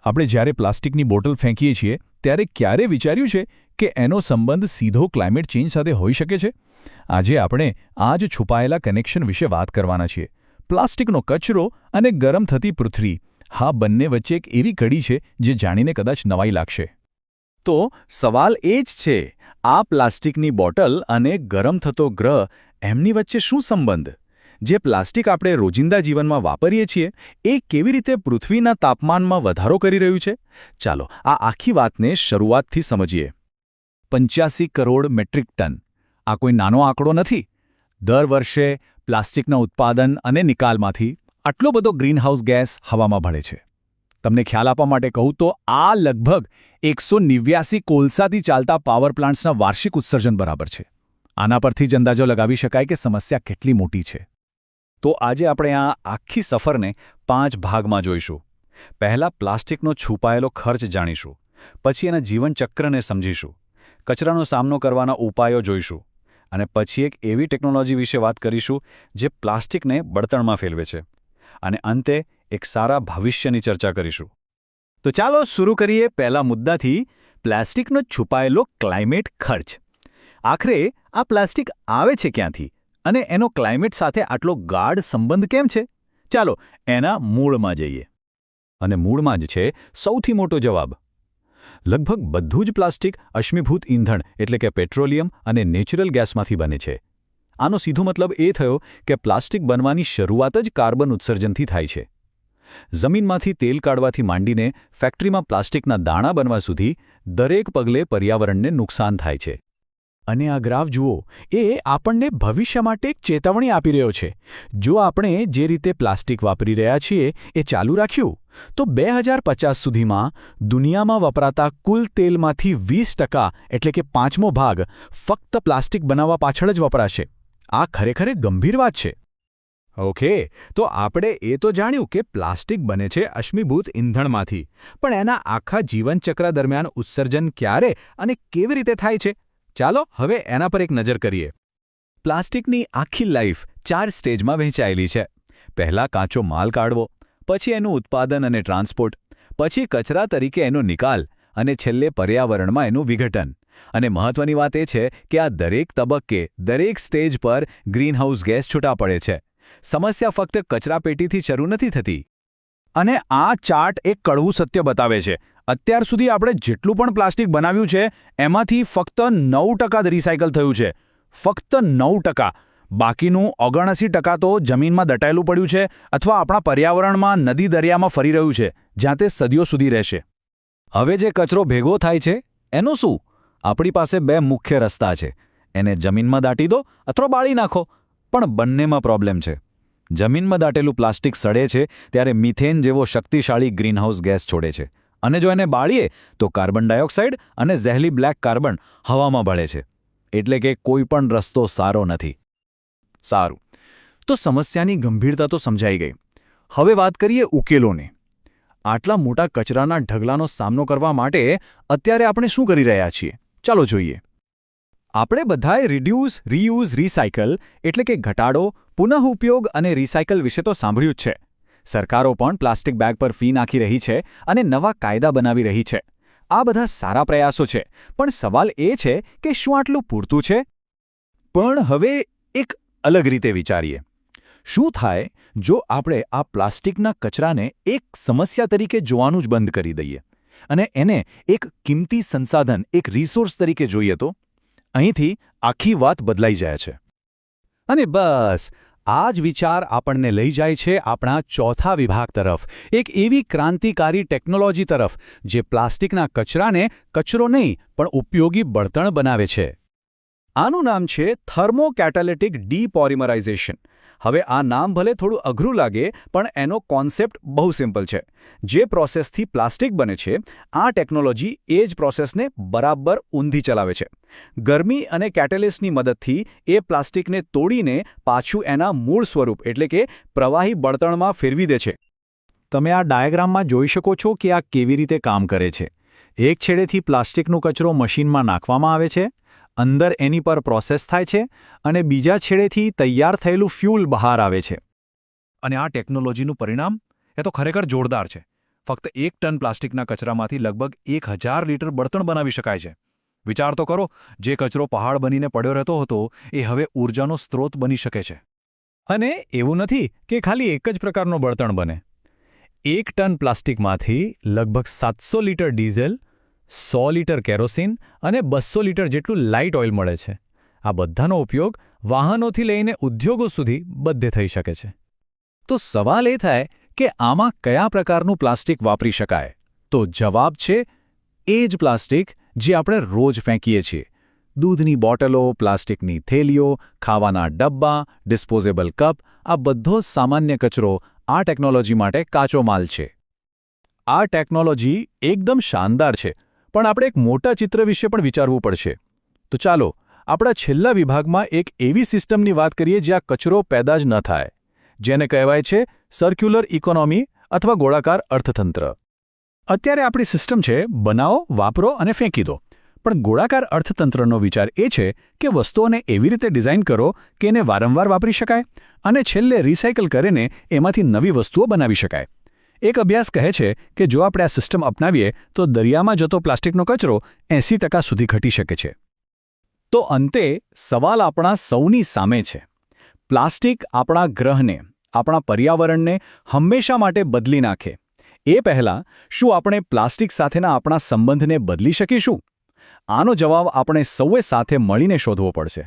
આપણે જ્યારે પ્લાસ્ટિકની બોટલ ફેંકીએ છીએ ત્યારે ક્યારે વિચાર્યું છે કે એનો સંબંધ સીધો ક્લાઇમેટ ચેન્જ સાથે હોઈ શકે છે? આજે આપણે આ જ છુપાયેલા કનેક્શન વિશે વાત કરવાના છીએ. પ્લાસ્ટિકનો કચરો અને ગરમ થતી પૃથ્વી, હા, બંને વચ્ચે એક એવી કડી છે જે જાણીને કદાચ નવાઈ લાગશે. તો સવાલ એ જ છે, આ પ્લાસ્ટિકની બોટલ અને ગરમ થતો ગ્રહ, એમની વચ્ચે શું સંબંધ? જે પ્લાસ્ટિક આપણે રોજિંદા જીવનમાં વાપરીએ છીએ એ કેવી રીતે પૃથ્વીના તાપમાનમાં વધારો કરી રહ્યું છે? ચાલો આ આખી વાતને શરૂઆતથી સમજીએ. 85 કરોડ મેટ્રિક ટન. આ કોઈ નાનો આંકડો નથી. દર વર્ષે પ્લાસ્ટિકના ઉત્પાદન અને નિકાલમાંથી આટલો બધો ગ્રીનહાઉસ ગેસ હવામાં ભળે છે. તમને ખ્યાલ આપવા માટે કહું તો આ લગભગ 189 કોલસાથી ચાલતા પાવર પ્લાન્ટ્સના વાર્ષિક ઉત્સર્જન બરાબર છે. આના પરથી જ અંદાજો લગાવી શકાય કે સમસ્યા કેટલી મોટી છે. તો આજે આપણે આ આખી સફરને 5 ભાગમાં જોઈશું. પહેલા પ્લાસ્ટિકનો છુપાયેલો ખર્ચ જાણીશું, પછી એના જીવનચક્રને સમજીશું, કચરાનો સામનો કરવાના ઉપાયો જોઈશું, અને પછી એક એવી ટેકનોલોજી વિશે વાત કરીશું જે પ્લાસ્ટિકને બળતણમાં ફેરવે છે, અને અંતે એક સારા ભવિષ્યની ચર્ચા કરીશું. તો ચાલો શરૂ કરીએ પહેલા મુદ્દાથી, પ્લાસ્ટિકનો છુપાયેલો ક્લાઇમેટ ખર્ચ. આખરે આ પ્લાસ્ટિક આવે છે ક્યાંથી અને એનો ક્લાઇમેટ સાથે આટલો ગાઢ સંબંધ કેમ છે? ચાલો એના મૂળમાં જઈએ. અને મૂળમાં જ છે સૌથી મોટો જવાબ. લગભગ બધું જ પ્લાસ્ટિક અશ્મિભૂત ઈંધણ એટલે કે પેટ્રોલિયમ અને નેચરલ ગેસમાંથી બને છે. આનો સીધો મતલબ એ થયો કે પ્લાસ્ટિક બનવાની શરૂઆત જ કાર્બન ઉત્સર્જનથી થાય છે. જમીનમાંથી તેલ કાઢવાથી માંડીને ફેક્ટરીમાં પ્લાસ્ટિકના દાણા બનવા સુધી દરેક પગલે પર્યાવરણને નુકસાન થાય છે. અને આ ગ્રાફ જુઓ, એ આપણને ભવિષ્ય માટે એક ચેતવણી આપી રહ્યો છે. જો આપણે જે રીતે પ્લાસ્ટિક વાપરી રહ્યા છીએ એ ચાલુ રાખ્યું તો 2050 સુધીમાં દુનિયામાં વપરાતા કુલ તેલમાંથી 20% એટલે કે 5મો ભાગ ફક્ત પ્લાસ્ટિક બનાવવા પાછળ જ વપરાશે. આ ખરેખર એક ગંભીર વાત છે. ઓકે, તો આપણે એ તો જાણ્યું કે પ્લાસ્ટિક બને છે અશ્મિભૂત ઈંધણમાંથી, પણ એના આખા જીવનચક્ર દરમિયાન ઉત્સર્જન ક્યારે અને કેવી રીતે થાય છે? ચાલો હવે એના પર એક નજર કરીએ. પ્લાસ્ટિકની આખી લાઈફ 4 સ્ટેજમાં વહેંચાયેલી છે. પહેલા કાચો માલ કાઢવો, પછી એનું ઉત્પાદન અને ટ્રાન્સપોર્ટ, પછી કચરા તરીકે એનો નિકાલ, અને છેલ્લે પર્યાવરણમાં એનું વિઘટન. અને મહત્વની વાત એ છે કે આ દરેક તબક્કે, દરેક સ્ટેજ પર ગ્રીનહાઉસ ગેસ છૂટા પડે છે. સમસ્યા ફક્ત કચરાપેટીથી શરૂ નથી થતી. અને આ ચાર્ટ એક કડવું સત્ય બતાવે છે. અત્યાર સુધી આપણે જેટલું પણ પ્લાસ્ટિક બનાવ્યું છે એમાંથી ફક્ત 9% જ રિસાયકલ થયું છે. ફક્ત 9%. બાકીનું 79% તો જમીનમાં દટાયેલું પડ્યું છે અથવા આપણા પર્યાવરણમાં નદી દરિયામાં ફરી રહ્યું છે, જ્યાં તે સદીઓ સુધી રહેશે. હવે જે કચરો ભેગો થાય છે એનું શું? આપણી પાસે 2 મુખ્ય રસ્તા છે. એને જમીનમાં દાટી દો અથવા બાળી નાખો. પણ બંનેમાં પ્રોબ્લેમ છે. જમીનમાં દાટેલું પ્લાસ્ટિક સડે છે ત્યારે મિથેન જેવો શક્તિશાળી ગ્રીનહાઉસ ગેસ છોડે છે, અને જો એને બાળીએ તો કાર્બન ડાયોક્સાઇડ અને ઝેરી બ્લેક કાર્બન હવામાં ભળે છે. એટલે કે કોઈ પણ રસ્તો સારો નથી. સારું, તો સમસ્યાની ગંભીરતા તો સમજાઈ ગઈ. હવે વાત કરીએ ઉકેલોની. આટલા મોટા કચરાના ઢગલાનો સામનો કરવા માટે અત્યારે આપણે શું કરી રહ્યા છીએ? ચાલો જોઈએ. આપણે બધાએ રિડ્યુસ, રીયુઝ, રિસાયકલ એટલે કે ઘટાડો, પુનઃઉપયોગ અને રિસાયકલ વિશે તો સાંભળ્યું જ છે. સરકારો પણ પ્લાસ્ટિક બેગ પર ફી નાખી રહી છે અને નવા કાયદા બનાવી રહી છે. આ બધા સારા પ્રયાસો છે, પણ સવાલ એ છે કે શું આટલું પૂરતું છે? પણ હવે એક અલગ રીતે વિચારીએ. શું થાય જો આપણે આ પ્લાસ્ટિકના કચરાને એક સમસ્યા તરીકે જોવાનું જ બંધ કરી દઈએ અને એને એક કિંમતી સંસાધન, એક રિસોર્સ તરીકે જોઈએ તો? અહીંથી આખી વાત બદલાઈ જાય છે. અને બસ આ જ વિચાર આપણને લઈ જાય છે આપણા ચોથા વિભાગ તરફ, એક એવી ક્રાંતિકારી ટેકનોલોજી તરફ જે પ્લાસ્ટિકના કચરાને કચરો નહીં પણ ઉપયોગી બળતણ બનાવે છે. આનું નામ છે થર્મોકેટાલિટિક ડીપોલિમરાઇઝેશન. હવે આ નામ ભલે થોડું અઘરું લાગે, પણ એનો કોન્સેપ્ટ બહુ સિમ્પલ છે. જે પ્રોસેસથી પ્લાસ્ટિક બને છે, આ ટેકનોલોજી એ જ પ્રોસેસને બરાબર ઊંધી ચલાવે છે. ગરમી અને કેટેલિસ્ટની મદદથી એ પ્લાસ્ટિકને તોડીને પાછું એના મૂળ સ્વરૂપ એટલે કે પ્રવાહી બળતણમાં ફેરવી દે છે. તમે આ ડાયાગ્રામમાં જોઈ શકો છો કે આ કેવી રીતે કામ કરે છે. એક છેડેથી પ્લાસ્ટિકનો કચરો મશીનમાં નાખવામાં આવે છે, અંદર એની પર પ્રોસેસ થાય છે, અને બીજા છેડેથી તૈયાર થયેલું ફ્યુલ બહાર આવે છે. અને આ ટેકનોલોજીનું પરિણામ એ તો ખરેખર જોરદાર છે. ફક્ત 1 ટન પ્લાસ્ટિકના કચરામાંથી લગભગ 1000 લીટર બળતણ બનાવી શકાય છે. વિચાર તો કરો, જે કચરો પહાડ બનીને પડ્યો રહેતો હતો એ હવે ઊર્જાનો સ્ત્રોત બની શકે છે. અને એવું નથી કે ખાલી એક જ પ્રકારનું બળતણ બને. 1 ટન પ્લાસ્ટિકમાંથી લગભગ 700 લીટર ડીઝલ, 100 લીટર કેરોસીન અને 200 લીટર જેટલું લાઇટ ઓઇલ મળે છે. આ બધાનો ઉપયોગ વાહનોથી લઈને ઉદ્યોગો સુધી બધે થઈ શકે છે. તો સવાલ એ થાય કે આમાં કયા પ્રકારનું પ્લાસ્ટિક વાપરી શકાય? તો જવાબ છે એ જ પ્લાસ્ટિક જે આપણે રોજ ફેંકીએ છીએ. દૂધની બોટલો, પ્લાસ્ટિકની થેલીઓ, ખાવાના ડબ્બા, ડિસ્પોઝેબલ કપ, આ બધો જ સામાન્ય કચરો આ ટેકનોલોજી માટે કાચો માલ છે. આ ટેકનોલોજી એકદમ શાનદાર છે, પણ આપણે એક મોટા ચિત્ર વિશે પણ વિચારવું પડશે. તો ચાલો આપણા છેલ્લા વિભાગમાં એક એવી સિસ્ટમની વાત કરીએ જ્યાં કચરો પેદા જ ન થાય, જેને કહેવાય છે સર્ક્યુલર ઇકોનોમી અથવા ગોળાકાર અર્થતંત્ર. અત્યારે આપણી સિસ્ટમ છે બનાવો, વાપરો અને ફેંકી દો. પણ ગોળાકાર અર્થતંત્રનો વિચાર એ છે કે વસ્તુઓને એવી રીતે ડિઝાઇન કરો કે એને વારંવાર વાપરી શકાય અને છેલ્લે રિસાયકલ કરીને એમાંથી નવી વસ્તુઓ બનાવી શકાય. એક અભ્યાસ કહે છે કે જો આપણે આ સિસ્ટમ અપનાવીએ તો દરિયામાં જતો પ્લાસ્ટિકનો કચરો 80% સુધી ઘટી શકે છે. તો અંતે સવાલ આપણા સૌની સામે છે. પ્લાસ્ટિક આપણા ગ્રહને, આપણા પર્યાવરણને હંમેશા માટે બદલી નાખે એ પહેલાં શું આપણે પ્લાસ્ટિક સાથેના આપણા સંબંધને બદલી શકીશું? આનો જવાબ આપણે સૌએ સાથે મળીને શોધવો પડશે.